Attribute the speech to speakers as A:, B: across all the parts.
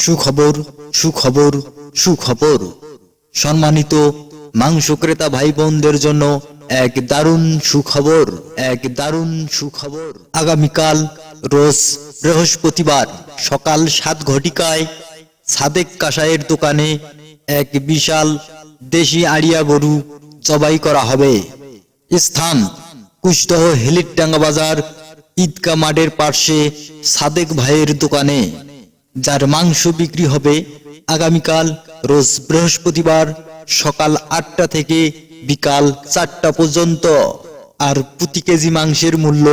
A: সুখবর সুখবর সুখবর সম্মানিত মাংস ক্রেতা ভাই বোনদের জন্য এক দারুণ সুখবর আগামীকাল রোজ বৃহস্পতিবার সকাল 7 ঘটিকায় সাদেক কাসাইয়ের দোকানে এক বিশাল দেশি আড়িয়া গরু জবাই করা হবে। স্থান কুষ্টিয়া হেলিরডাঙ্গা বাজার ঈদগাহ মাঠের পাশে সাদেক ভাইয়ের দোকানে, যার মাংস বিক্রি হবে আগামীকাল রোজ বৃহস্পতিবার সকাল 8টা থেকে বিকাল 4টা পর্যন্ত। আর প্রতি কেজি মাংসের মূল্য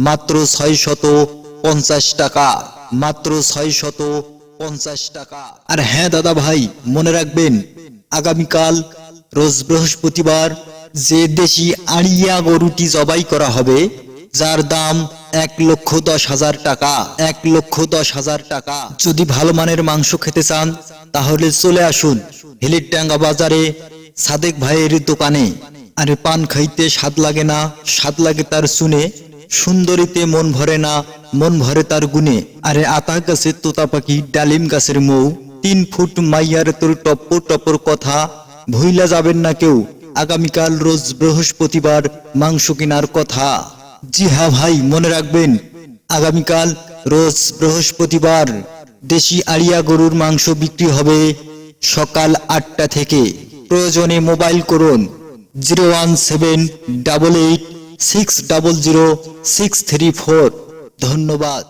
A: মাত্র 650 টাকা, মাত্র 650 টাকা। আর হ্যাঁ দাদা ভাই, মনে রাখবেন আগামীকাল রোজ বৃহস্পতিবার যে দেশি আড়িয়া গরুটি জবাই করা হবে, যার দাম 1,10,000 টাকা, 1,10,000 টাকা। যদি ভালো মানের মাংস খেতে চান তাহলে চলে আসুন হেলিরডাঙ্গা বাজারে সাদেক ভাইয়ের দোকানে। আরে পান খাইতে স্বাদ লাগে না, স্বাদ লাগে তার শুনে, সুন্দরীতে মন ভরে না, মন ভরে তার গুণে। আরে আতা গাছের তোতা পাখি, ডালিম গাছের মৌ, 3 ফুট মাইয়ার তোর টপ্পর টপ্পর কথা ভুইলা যাবেন না কেউ আগামীকাল রোজ বৃহস্পতিবার মাংস কেনার কথা। জি হ্যাঁ ভাই, মনে রাখবেন আগামীকাল রোজ বৃহস্পতিবার দেশি আড়িয়া গরুর মাংস বিক্রি হবে সকাল 8টা থেকে। প্রয়োজনে মোবাইল করুন 01788600634। ধন্যবাদ।